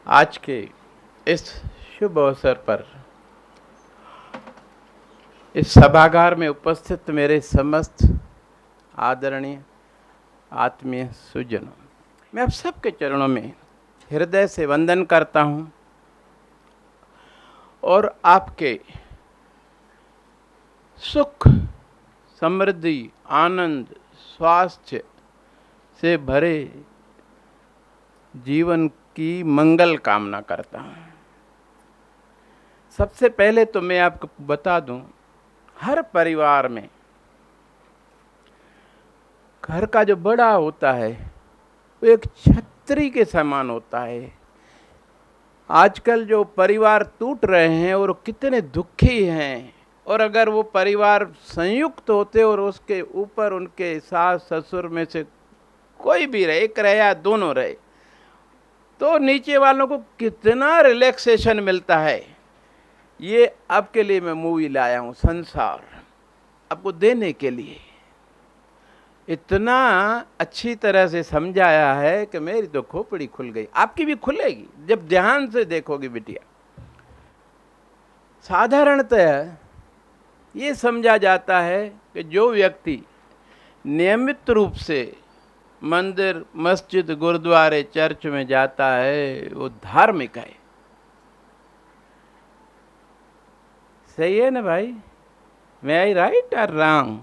आज के इस शुभ अवसर पर इस सभागार में उपस्थित मेरे समस्त आदरणीय आत्मीय सुजनों, मैं आप सबके चरणों में हृदय से वंदन करता हूँ और आपके सुख, समृद्धि, आनंद, स्वास्थ्य से भरे जीवन की मंगल कामना करता हूँ। सबसे पहले तो मैं आपको बता दूं, हर परिवार में घर का जो बड़ा होता है वो एक छतरी के समान होता है। आजकल जो परिवार टूट रहे हैं और कितने दुखी हैं, और अगर वो परिवार संयुक्त होते और उसके ऊपर उनके सास ससुर में से कोई भी रहे, एक रहे या दोनों रहे, तो नीचे वालों को कितना रिलैक्सेशन मिलता है। ये आपके लिए मैं मूवी लाया हूँ, संसार, आपको देने के लिए। इतना अच्छी तरह से समझाया है कि मेरी तो खोपड़ी खुल गई, आपकी भी खुलेगी जब ध्यान से देखोगी बिटिया। साधारणतः ये समझा जाता है कि जो व्यक्ति नियमित रूप से मंदिर, मस्जिद, गुरुद्वारे, चर्च में जाता है वो धार्मिक है। सही है ना भाई? मैं आई राइट और रॉन्ग?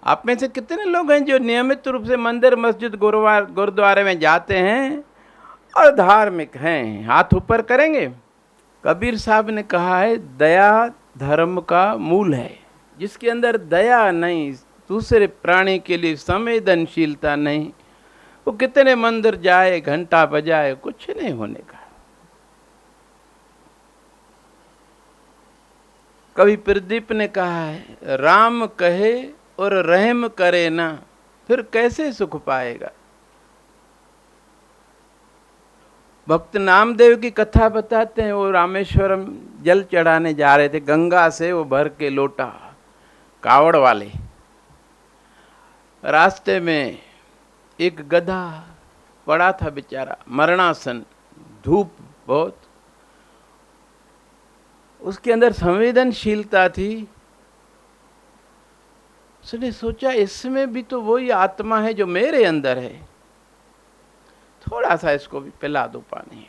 आप में से कितने लोग हैं जो नियमित रूप से मंदिर, मस्जिद, गुरुद्वारे में जाते हैं और धार्मिक हैं? हाथ ऊपर करेंगे। कबीर साहब ने कहा है, दया धर्म का मूल है। जिसके अंदर दया नहीं, दूसरे प्राणी के लिए संवेदनशीलता नहीं, वो कितने मंदिर जाए, घंटा बजाए, कुछ नहीं होने का। कवि प्रदीप ने कहा है, राम कहे और रहम करे ना, फिर कैसे सुख पाएगा। भक्त नामदेव की कथा बताते हैं, वो रामेश्वरम जल चढ़ाने जा रहे थे, गंगा से वो भर के लोटा, कावड़ वाले। रास्ते में एक गधा पड़ा था बेचारा, मरणासन, धूप बहुत, उसके अंदर संवेदनशीलता थी। उसने सोचा इसमें भी तो वही आत्मा है जो मेरे अंदर है, थोड़ा सा इसको भी पिला दो पानी।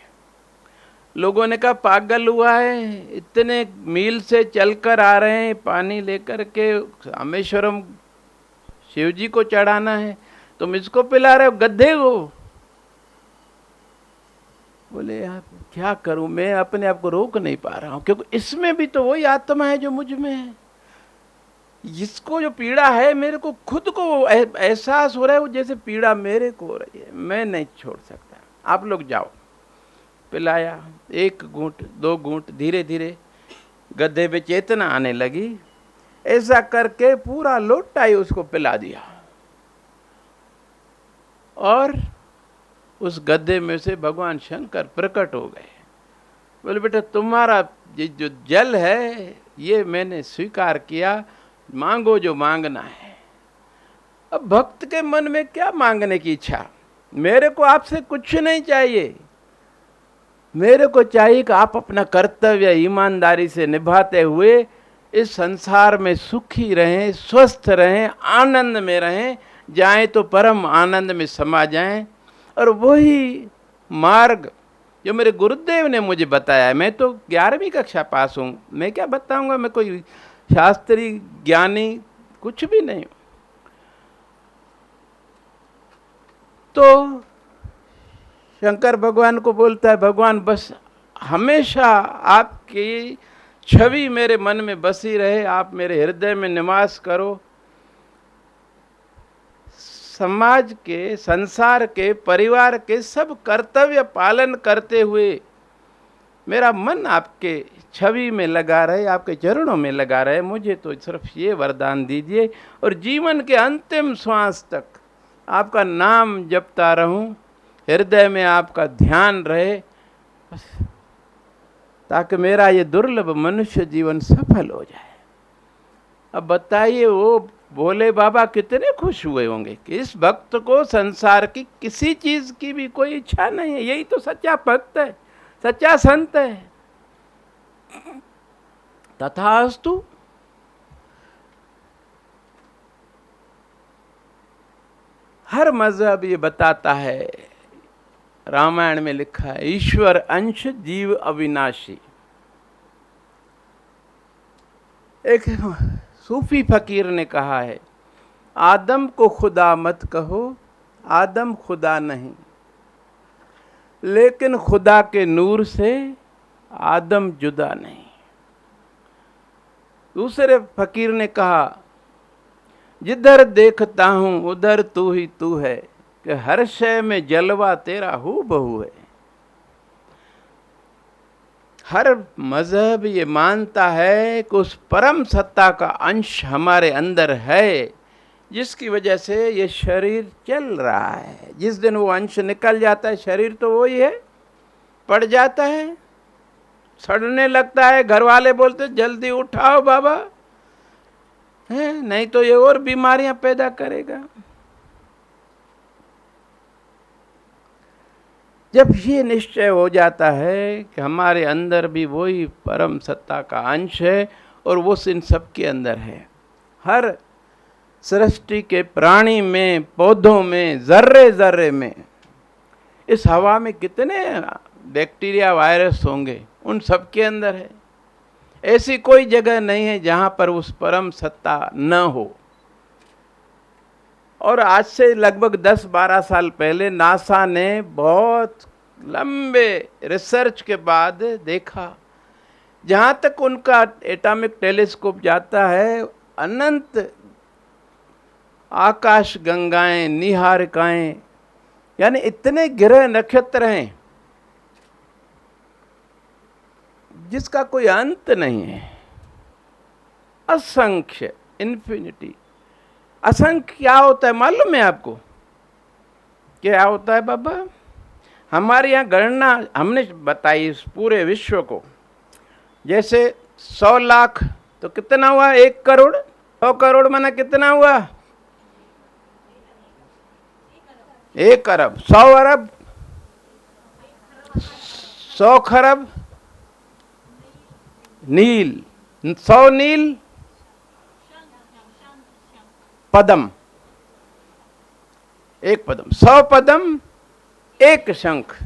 लोगों ने कहा पागल हुआ है, इतने मील से चलकर आ रहे हैं, पानी लेकर के रामेश्वरम शिव जी को चढ़ाना है, तुम इसको पिला रहे हो गधे को। बोले यार क्या करूं, मैं अपने आप को रोक नहीं पा रहा हूं, क्योंकि इसमें भी तो वही आत्मा है जो मुझ में है। इसको जो पीड़ा है, मेरे को खुद को एहसास हो रहा है वो जैसे पीड़ा मेरे को हो रही है, मैं नहीं छोड़ सकता। आप लोग जाओ। पिलाया, एक घूंट, दो घूंट, धीरे धीरे गड्ढे पे चेतना आने लगी। ऐसा करके पूरा लोटा ही उसको पिला दिया, और उस गड्ढे में से भगवान शंकर प्रकट हो गए। बोले बेटा तुम्हारा ये जो जल है ये मैंने स्वीकार किया, मांगो जो मांगना है। अब भक्त के मन में क्या मांगने की इच्छा, मेरे को आपसे कुछ नहीं चाहिए, मेरे को चाहिए कि आप अपना कर्तव्य ईमानदारी से निभाते हुए इस संसार में सुखी रहें, स्वस्थ रहें, आनंद में रहें, जाएं तो परम आनंद में समा जाएं। और वही मार्ग जो मेरे गुरुदेव ने मुझे बताया है। मैं तो 11वीं कक्षा पास हूँ, मैं क्या बताऊंगा, मैं कोई शास्त्री ज्ञानी कुछ भी नहीं। तो शंकर भगवान को बोलता है, भगवान बस हमेशा आपकी छवि मेरे मन में बसी रहे, आप मेरे हृदय में निवास करो। समाज के, संसार के, परिवार के सब कर्तव्य पालन करते हुए मेरा मन आपके छवि में लगा रहे, आपके चरणों में लगा रहे। मुझे तो सिर्फ ये वरदान दीजिए, और जीवन के अंतिम श्वास तक आपका नाम जपता रहूं, हृदय में आपका ध्यान रहे, बस, ताकि मेरा ये दुर्लभ मनुष्य जीवन सफल हो जाए। अब बताइए, वो भोले बाबा कितने खुश हुए होंगे कि इस भक्त को संसार की किसी चीज की भी कोई इच्छा नहीं है। यही तो सच्चा भक्त है, सच्चा संत है। तथास्तु। हर मजहब ये बताता है, रामायण में लिखा है, ईश्वर अंश जीव अविनाशी। एक सूफी फकीर ने कहा है, आदम को खुदा मत कहो, आदम खुदा नहीं, लेकिन खुदा के नूर से आदम जुदा नहीं। दूसरे फकीर ने कहा, जिधर देखता हूं उधर तू ही तू है, कि हर शय में जलवा तेरा हू बहू है। हर मजहब ये मानता है कि उस परम सत्ता का अंश हमारे अंदर है, जिसकी वजह से ये शरीर चल रहा है। जिस दिन वो अंश निकल जाता है, शरीर तो वही है, पड़ जाता है, सड़ने लगता है। घर वाले बोलते जल्दी उठाओ बाबा, है नहीं तो ये और बीमारियां पैदा करेगा। जब ये निश्चय हो जाता है कि हमारे अंदर भी वही परम सत्ता का अंश है और वो इन सब के अंदर है, हर सृष्टि के प्राणी में, पौधों में, जर्रे जर्रे में, इस हवा में कितने बैक्टीरिया वायरस होंगे, उन सब के अंदर है। ऐसी कोई जगह नहीं है जहां पर उस परम सत्ता न हो। और आज से लगभग 10-12 साल पहले नासा ने बहुत लंबे रिसर्च के बाद देखा, जहां तक उनका एटॉमिक टेलीस्कोप जाता है, अनंत आकाश गंगाएं, निहारिकाएं, यानी इतने ग्रह नक्षत्र हैं जिसका कोई अंत नहीं है। असंख्य, इन्फिनिटी। असंख्य क्या होता है मालूम है आपको? क्या होता है बाबा? हमारे यहाँ गणना हमने बताई इस पूरे विश्व को। जैसे 100 लाख तो कितना हुआ? 1 करोड़। 100 करोड़ माना कितना हुआ? 1 अरब। 100 अरब, 100 खरब नील, 100 नील पदम, 1 पदम, 100 पदम 1 शंख।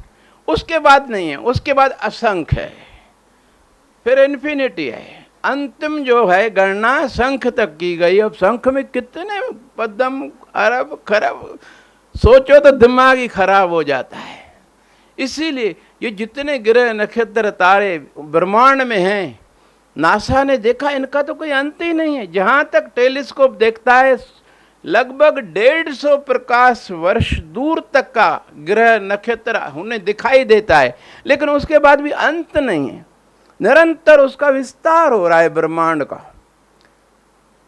उसके बाद नहीं है, उसके बाद असंख्य है, फिर इन्फिनिटी है। अंतिम जो है गणना शंख तक की गई। अब शंख में कितने पदम, अरब, खरब, सोचो तो दिमाग ही खराब हो जाता है। इसीलिए ये जितने ग्रह नक्षत्र तारे ब्रह्मांड में हैं, नासा ने देखा इनका तो कोई अंत ही नहीं है। जहां तक टेलीस्कोप देखता है, लगभग 150 प्रकाश वर्ष दूर तक का ग्रह नक्षत्र उन्हें दिखाई देता है, लेकिन उसके बाद भी अंत नहीं है। निरंतर उसका विस्तार हो रहा है ब्रह्मांड का।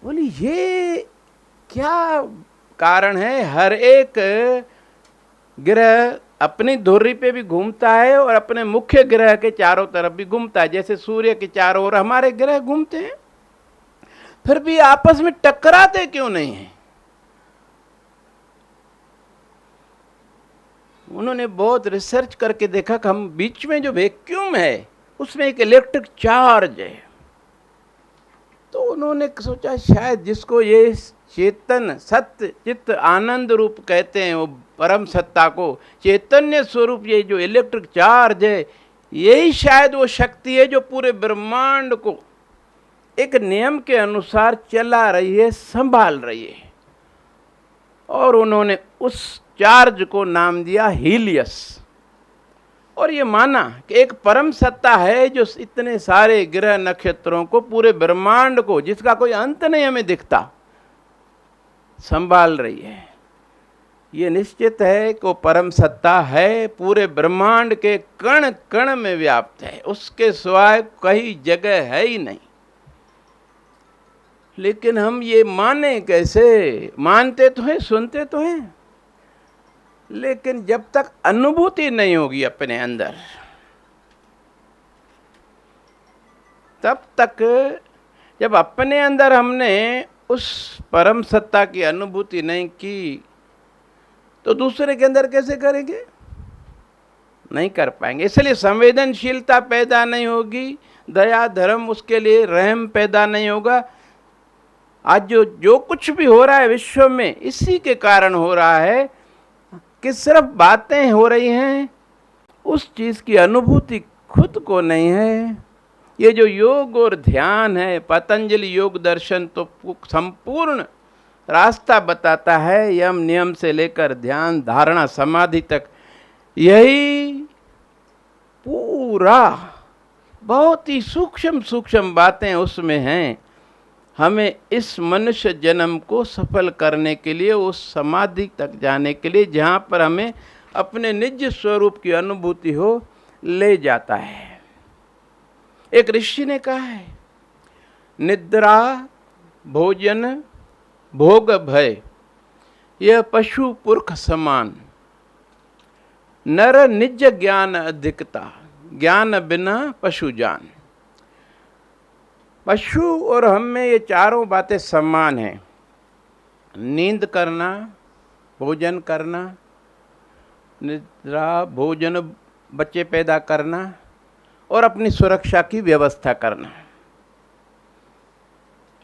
बोली ये क्या कारण है? हर एक ग्रह अपनी धुरी पे भी घूमता है और अपने मुख्य ग्रह के चारों तरफ भी घूमता है। जैसे सूर्य के चारों ओर हमारे ग्रह घूमते हैं, फिर भी आपस में टकराते क्यों नहीं है? उन्होंने बहुत रिसर्च करके देखा कि हम बीच में जो वैक्यूम है उसमें एक इलेक्ट्रिक चार्ज है। तो उन्होंने सोचा शायद जिसको ये चेतन, सत्य, चित्त, आनंद रूप कहते हैं, वो परम सत्ता को चैतन्य स्वरूप, ये जो इलेक्ट्रिक चार्ज है, यही शायद वो शक्ति है जो पूरे ब्रह्मांड को एक नियम के अनुसार चला रही है, संभाल रही है। और उन्होंने उस चार्ज को नाम दिया हीलियस। और ये माना कि एक परम सत्ता है जो इतने सारे ग्रह नक्षत्रों को, पूरे ब्रह्मांड को, जिसका कोई अंत नहीं हमें दिखता, संभाल रही है। ये निश्चित है कि वो परम सत्ता है, पूरे ब्रह्मांड के कण कण में व्याप्त है, उसके सिवाय कहीं जगह है ही नहीं। लेकिन हम ये माने कैसे? मानते तो हैं, सुनते तो हैं, लेकिन जब तक अनुभूति नहीं होगी अपने अंदर, तब तक, जब अपने अंदर हमने उस परम सत्ता की अनुभूति नहीं की तो दूसरे के अंदर कैसे करेंगे? नहीं कर पाएंगे। इसलिए संवेदनशीलता पैदा नहीं होगी, दया धर्म, उसके लिए रहम पैदा नहीं होगा। आज जो कुछ भी हो रहा है विश्व में, इसी के कारण हो रहा है कि सिर्फ बातें हो रही हैं, उस चीज की अनुभूति खुद को नहीं है। ये जो योग और ध्यान है, पतंजलि योग दर्शन तो संपूर्ण रास्ता बताता है, यम नियम से लेकर ध्यान धारणा समाधि तक। यही पूरा बहुत ही सूक्ष्म सूक्ष्म बातें उसमें हैं। हमें इस मनुष्य जन्म को सफल करने के लिए, उस समाधि तक जाने के लिए जहाँ पर हमें अपने निज स्वरूप की अनुभूति हो, ले जाता है। एक ऋषि ने कहा है, निद्रा भोजन भोग भय यह पशु पुरख समान, नर निज ज्ञान अधिकता, ज्ञान बिना पशु जान। पशु और हम में ये चारों बातें समान हैं। नींद करना, भोजन करना, निद्रा भोजन, बच्चे पैदा करना और अपनी सुरक्षा की व्यवस्था करना।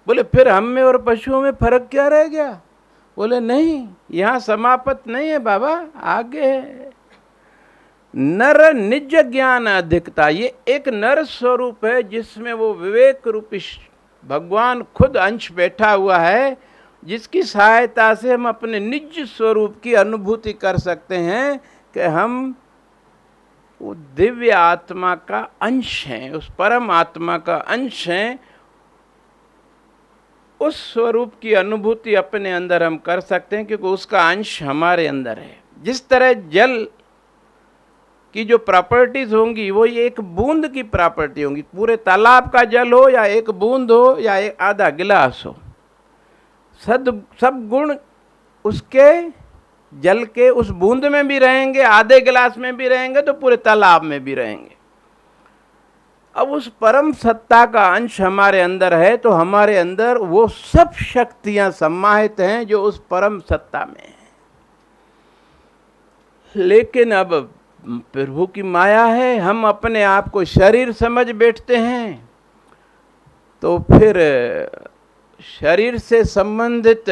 बोले फिर हम में और पशुओं में फर्क क्या रह गया? बोले नहीं, यहाँ समाप्त नहीं है बाबा, आगे है। नर निज ज्ञान अधिकता, ये एक नर स्वरूप है जिसमें वो विवेक रूपी भगवान खुद अंश बैठा हुआ है, जिसकी सहायता से हम अपने निज स्वरूप की अनुभूति कर सकते हैं कि हम वो दिव्य आत्मा का अंश हैं, उस परम आत्मा का अंश हैं। उस स्वरूप की अनुभूति अपने अंदर हम कर सकते हैं क्योंकि उसका अंश हमारे अंदर है। जिस तरह जल की जो प्रॉपर्टीज होंगी वो ये एक बूंद की प्रॉपर्टी होंगी, पूरे तालाब का जल हो या एक बूंद हो या एक आधा गिलास हो, सब गुण उसके जल के उस बूंद में भी रहेंगे, आधे गिलास में भी रहेंगे तो पूरे तालाब में भी रहेंगे। अब उस परम सत्ता का अंश हमारे अंदर है तो हमारे अंदर वो सब शक्तियां समाहित हैं जो उस परम सत्ता में है। लेकिन अब प्रभु की माया है, हम अपने आप को शरीर समझ बैठते हैं, तो फिर शरीर से संबंधित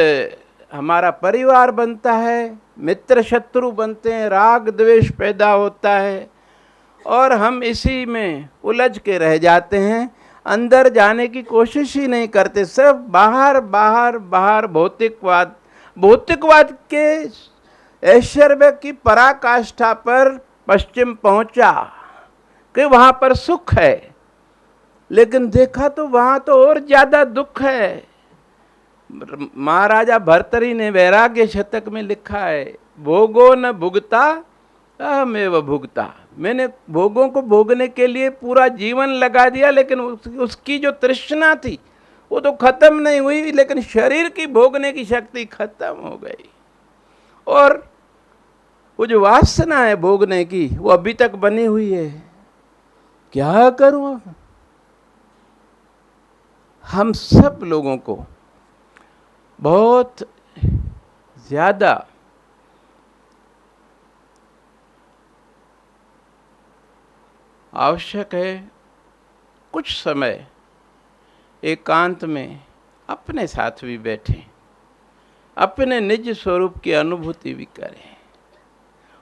हमारा परिवार बनता है, मित्र शत्रु बनते हैं, राग द्वेष पैदा होता है और हम इसी में उलझ के रह जाते हैं। अंदर जाने की कोशिश ही नहीं करते, सिर्फ बाहर बाहर बाहर भौतिकवाद के ऐश्वर्य की पराकाष्ठा पर पश्चिम पहुंचा कि वहां पर सुख है, लेकिन देखा तो वहां तो और ज्यादा दुख है। महाराजा भर्तरी ने वैराग्य शतक में लिखा है, भोगो न भुगता अहमेव भुगता। मैंने भोगों को भोगने के लिए पूरा जीवन लगा दिया, लेकिन उसकी जो तृष्णा थी वो तो खत्म नहीं हुई, लेकिन शरीर की भोगने की शक्ति खत्म हो गई और वो जो वासना है भोगने की वो अभी तक बनी हुई है। क्या करूं अब? हम सब लोगों को बहुत ज्यादा आवश्यक है कुछ समय एकांत में अपने साथ भी बैठें, अपने निज स्वरूप की अनुभूति भी करें।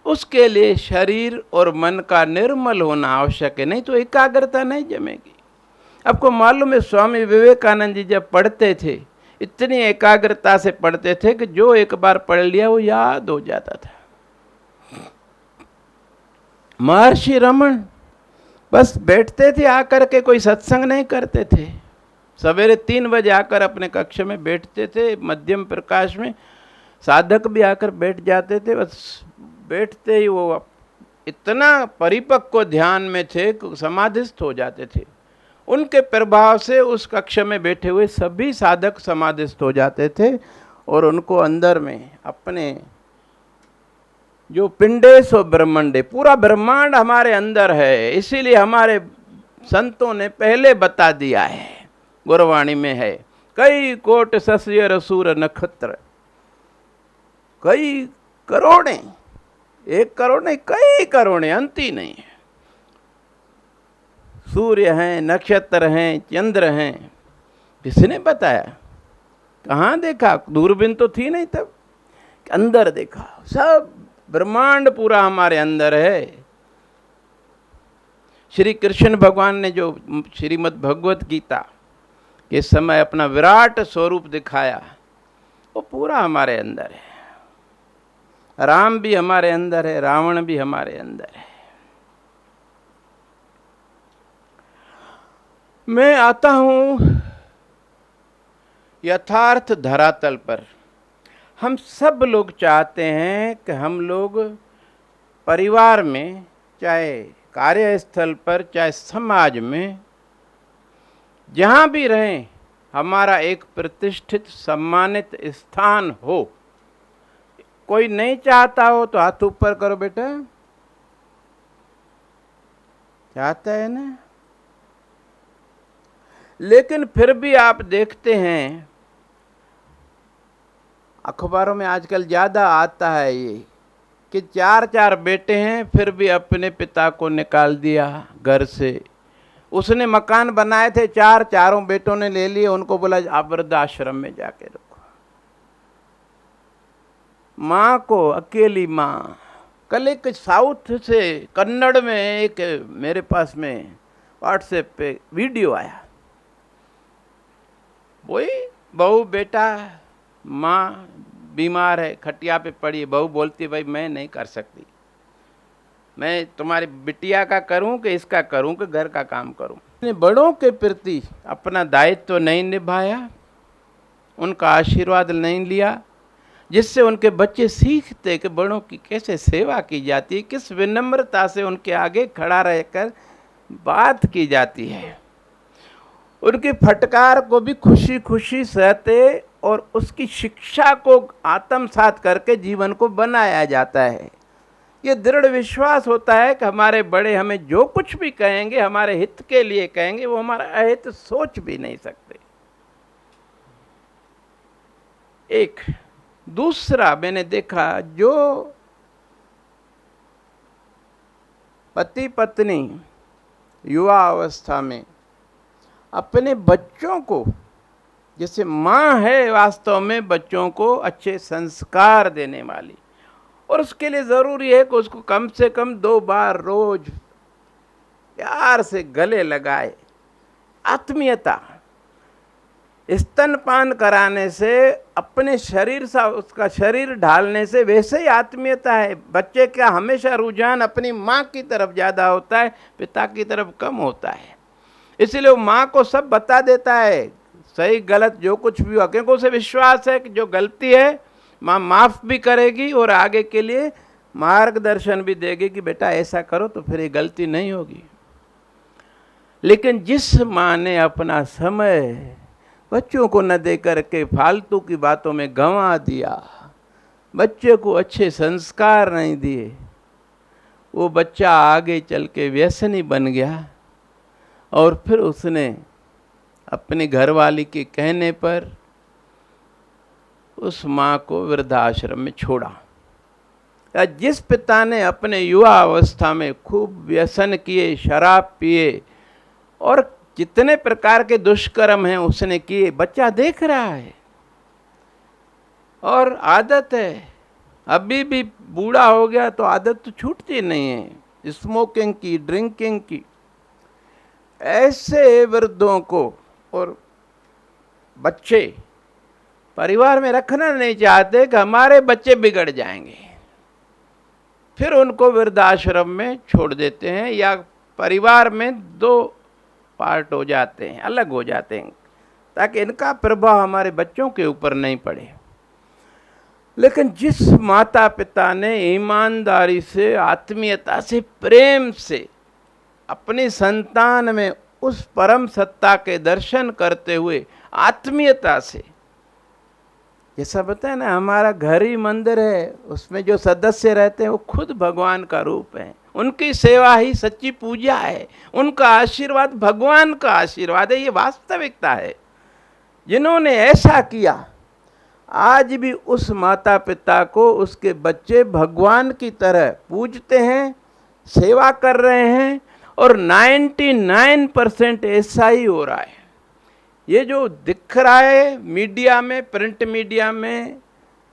उसके लिए शरीर और मन का निर्मल होना आवश्यक है, नहीं तो एकाग्रता नहीं जमेगी। आपको मालूम है स्वामी विवेकानंद जी जब पढ़ते थे इतनी एकाग्रता से पढ़ते थे कि जो एक बार पढ़ लिया वो याद हो जाता था। महर्षि रमन बस बैठते थे आकर के, कोई सत्संग नहीं करते थे। सवेरे 3 बजे आकर अपने कक्ष में बैठते थे, मध्यम प्रकाश में साधक भी आकर बैठ जाते थे। बस बैठते ही वो इतना परिपक्व ध्यान में थे कि समाधिस्थ हो जाते थे। उनके प्रभाव से उस कक्ष में बैठे हुए सभी साधक समाधिस्थ हो जाते थे और उनको अंदर में अपने जो पिंडेशो ब्रह्मांडे, पूरा ब्रह्मांड हमारे अंदर है। इसीलिए हमारे संतों ने पहले बता दिया है, गुरवाणी में है कई कोट सस्य रसूर नक्षत्र, कई करोड़े, 1 करोड़ नहीं, कई करोड़े, अंत ही नहीं है। सूर्य हैं, नक्षत्र हैं, चंद्र हैं। किसने बताया? कहाँ देखा? दूरबीन तो थी नहीं तब। अंदर देखा, सब ब्रह्मांड पूरा हमारे अंदर है। श्री कृष्ण भगवान ने जो श्रीमद् भगवत गीता के समय अपना विराट स्वरूप दिखाया, वो पूरा हमारे अंदर है। राम भी हमारे अंदर है, रावण भी हमारे अंदर है। मैं आता हूं यथार्थ धरातल पर। हम सब लोग चाहते हैं कि हम लोग परिवार में, चाहे कार्यस्थल पर, चाहे समाज में, जहाँ भी रहें, हमारा एक प्रतिष्ठित सम्मानित स्थान हो। कोई नहीं चाहता हो तो हाथ ऊपर करो बेटा। चाहता है ना? लेकिन फिर भी आप देखते हैं, अखबारों में आजकल ज़्यादा आता है ये कि 4 बेटे हैं, फिर भी अपने पिता को निकाल दिया घर से। उसने मकान बनाए थे, चारों बेटों ने ले लिए, उनको बोला आप वृद्धाश्रम में जाके रखो। माँ को, अकेली माँ। कल एक साउथ से, कन्नड़ में एक मेरे पास में व्हाट्सएप पे वीडियो आया। वही बहू, बेटा, माँ बीमार है, खटिया पे पड़ी है। बहू बोलती भाई मैं नहीं कर सकती, मैं तुम्हारी बिटिया का करूं कि इसका करूं कि घर का काम करूं। बड़ों के प्रति अपना दायित्व तो नहीं निभाया, उनका आशीर्वाद नहीं लिया, जिससे उनके बच्चे सीखते कि बड़ों की कैसे सेवा की जाती है, किस विनम्रता से उनके आगे खड़ा रहकर बात की जाती है। उनकी फटकार को भी खुशी खुशी सहते और उसकी शिक्षा को आत्मसात करके जीवन को बनाया जाता है। ये दृढ़ विश्वास होता है कि हमारे बड़े हमें जो कुछ भी कहेंगे हमारे हित के लिए कहेंगे, वो हमारा अहित सोच भी नहीं सकते। एक दूसरा मैंने देखा, जो पति पत्नी युवा अवस्था में अपने बच्चों को, जैसे माँ है वास्तव में बच्चों को अच्छे संस्कार देने वाली, और उसके लिए ज़रूरी है कि उसको कम से कम 2 बार रोज प्यार से गले लगाए। आत्मीयता, स्तनपान कराने से, अपने शरीर सा उसका शरीर ढालने से वैसे ही आत्मीयता है। बच्चे का हमेशा रुझान अपनी माँ की तरफ ज़्यादा होता है, पिता की तरफ कम होता है। इसलिए वो माँ को सब बता देता है, सही गलत जो कुछ भी हो, क्योंकि उसे विश्वास है कि जो गलती है माँ माफ़ भी करेगी और आगे के लिए मार्गदर्शन भी देगी कि बेटा ऐसा करो तो फिर ये गलती नहीं होगी। लेकिन जिस माँ ने अपना समय बच्चों को न दे करके फालतू की बातों में गंवा दिया, बच्चे को अच्छे संस्कार नहीं दिए, वो बच्चा आगे चल के व्यसनी बन गया और फिर उसने अपनी घरवाली के कहने पर उस माँ को वृद्धाश्रम में छोड़ा। या जिस पिता ने अपने युवा अवस्था में खूब व्यसन किए, शराब पिए और जितने प्रकार के दुष्कर्म हैं उसने किए, बच्चा देख रहा है और आदत है, अभी भी बूढ़ा हो गया तो आदत तो छूटती नहीं है, स्मोकिंग की, ड्रिंकिंग की। ऐसे वृद्धों को और बच्चे परिवार में रखना नहीं चाहते कि हमारे बच्चे बिगड़ जाएंगे, फिर उनको वृद्धाश्रम में छोड़ देते हैं या परिवार में 2 पार्ट हो जाते हैं, अलग हो जाते हैं, ताकि इनका प्रभाव हमारे बच्चों के ऊपर नहीं पड़े। लेकिन जिस माता पिता ने ईमानदारी से, आत्मीयता से, प्रेम से अपनी संतान में उस परम सत्ता के दर्शन करते हुए आत्मीयता से, जैसा बताया ना, हमारा घर ही मंदिर है, उसमें जो सदस्य रहते हैं वो खुद भगवान का रूप है, उनकी सेवा ही सच्ची पूजा है, उनका आशीर्वाद भगवान का आशीर्वाद है, ये वास्तविकता है। जिन्होंने ऐसा किया, आज भी उस माता पिता को उसके बच्चे भगवान की तरह पूजते हैं, सेवा कर रहे हैं, और 99% ऐसा ही हो रहा है। ये जो दिख रहा है मीडिया में, प्रिंट मीडिया में,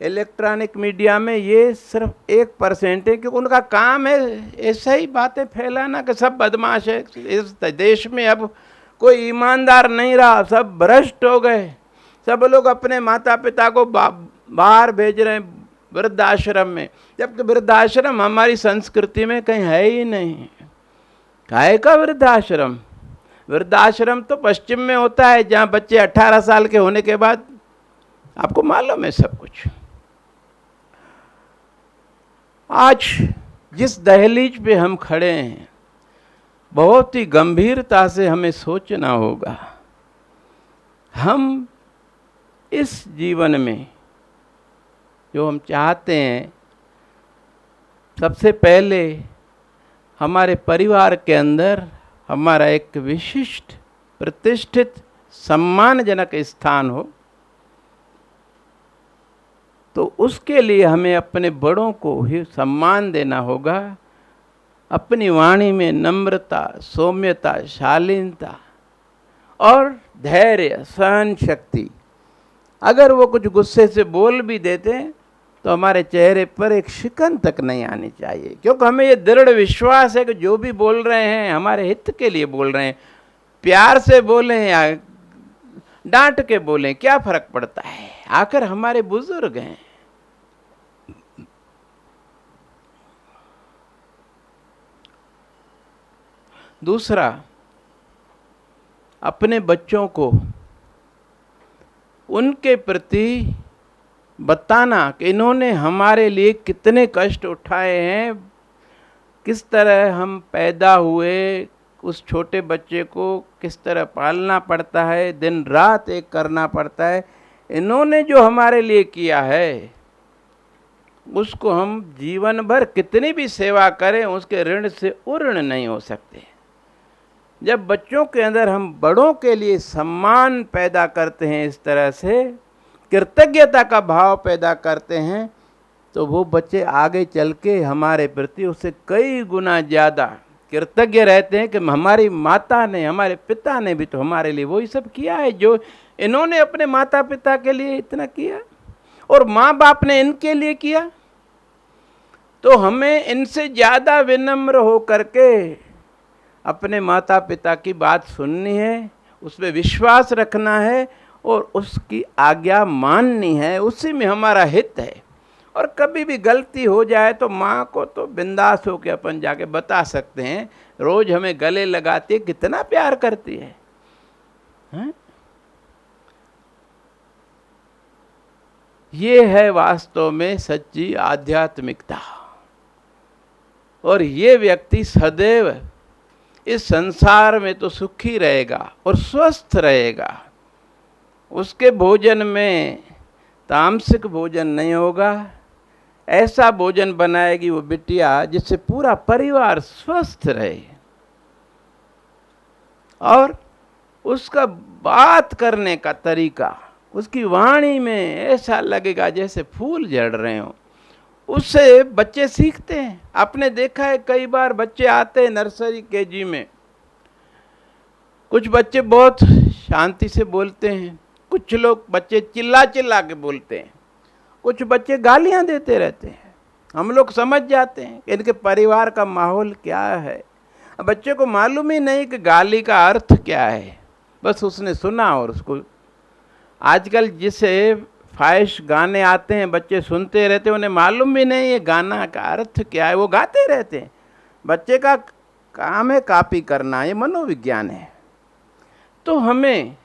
इलेक्ट्रॉनिक मीडिया में, ये सिर्फ 1% है, क्योंकि उनका काम है ऐसा ही बातें फैलाना कि सब बदमाश है, इस देश में अब कोई ईमानदार नहीं रहा, सब भ्रष्ट हो गए, सब लोग अपने माता पिता को बाहर भेज रहे हैं वृद्धाश्रम में, जबकि वृद्धाश्रम हमारी संस्कृति में कहीं है ही नहीं। काहे का वृद्धाश्रम? वृद्धाश्रम तो पश्चिम में होता है, जहाँ बच्चे 18 साल के होने के बाद, आपको मालूम है सब कुछ। आज जिस दहलीज पे हम खड़े हैं, बहुत ही गंभीरता से हमें सोचना होगा। हम इस जीवन में जो हम चाहते हैं, सबसे पहले हमारे परिवार के अंदर हमारा एक विशिष्ट, प्रतिष्ठित, सम्मानजनक स्थान हो, तो उसके लिए हमें अपने बड़ों को ही सम्मान देना होगा। अपनी वाणी में नम्रता, सौम्यता, शालीनता और धैर्य, सहन शक्ति। अगर वो कुछ गुस्से से बोल भी देते हैं तो हमारे चेहरे पर एक शिकन तक नहीं आनी चाहिए, क्योंकि हमें ये दृढ़ विश्वास है कि जो भी बोल रहे हैं हमारे हित के लिए बोल रहे हैं। प्यार से बोलें या डांट के बोलें, क्या फर्क पड़ता है, आखिर हमारे बुजुर्ग हैं। दूसरा, अपने बच्चों को उनके प्रति बताना कि इन्होंने हमारे लिए कितने कष्ट उठाए हैं, किस तरह हम पैदा हुए, उस छोटे बच्चे को किस तरह पालना पड़ता है, दिन रात एक करना पड़ता है। इन्होंने जो हमारे लिए किया है उसको हम जीवन भर कितनी भी सेवा करें, उसके ऋण से उऋण नहीं हो सकते। जब बच्चों के अंदर हम बड़ों के लिए सम्मान पैदा करते हैं, इस तरह से कृतज्ञता का भाव पैदा करते हैं, तो वो बच्चे आगे चल के हमारे प्रति उससे कई गुना ज़्यादा कृतज्ञ रहते हैं कि हमारी माता ने, हमारे पिता ने भी तो हमारे लिए वही सब किया है जो इन्होंने अपने माता पिता के लिए इतना किया, और माँ बाप ने इनके लिए किया। तो हमें इनसे ज़्यादा विनम्र हो करके अपने माता पिता की बात सुननी है, उसमें विश्वास रखना है और उसकी आज्ञा माननी है, उसी में हमारा हित है। और कभी भी गलती हो जाए तो माँ को तो बिंदास होकर अपन जाके बता सकते हैं, रोज हमें गले लगाती है, कितना प्यार करती है, हैं? ये है वास्तव में सच्ची आध्यात्मिकता। और ये व्यक्ति सदैव इस संसार में तो सुखी रहेगा और स्वस्थ रहेगा। उसके भोजन में तामसिक भोजन नहीं होगा, ऐसा भोजन बनाएगी वो बिटिया जिससे पूरा परिवार स्वस्थ रहे। और उसका बात करने का तरीका, उसकी वाणी में ऐसा लगेगा जैसे फूल झड़ रहे हों। उससे बच्चे सीखते हैं। आपने देखा है कई बार बच्चे आते हैं नर्सरी केजी में, कुछ बच्चे बहुत शांति से बोलते हैं, कुछ लोग बच्चे चिल्ला चिल्ला के बोलते हैं, कुछ बच्चे गालियां देते रहते हैं। हम लोग समझ जाते हैं कि इनके परिवार का माहौल क्या है। बच्चे को मालूम ही नहीं कि गाली का अर्थ क्या है, बस उसने सुना और उसको। आजकल जिसे फाहिश गाने आते हैं बच्चे सुनते रहते हैं, उन्हें मालूम भी नहीं ये गाना का अर्थ क्या है, वो गाते रहते हैं। बच्चे का काम है कॉपी करना, ये मनोविज्ञान है। तो हमें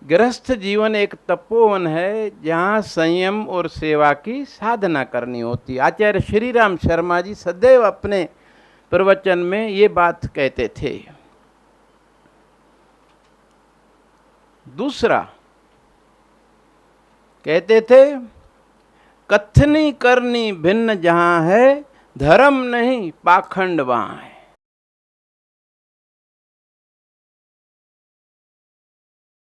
गृहस्थ जीवन एक तपोवन है जहाँ संयम और सेवा की साधना करनी होती है। आचार्य श्री राम शर्मा जी सदैव अपने प्रवचन में ये बात कहते थे। दूसरा कहते थे, कथनी करनी भिन्न जहाँ है, धर्म नहीं पाखंड वहाँ है।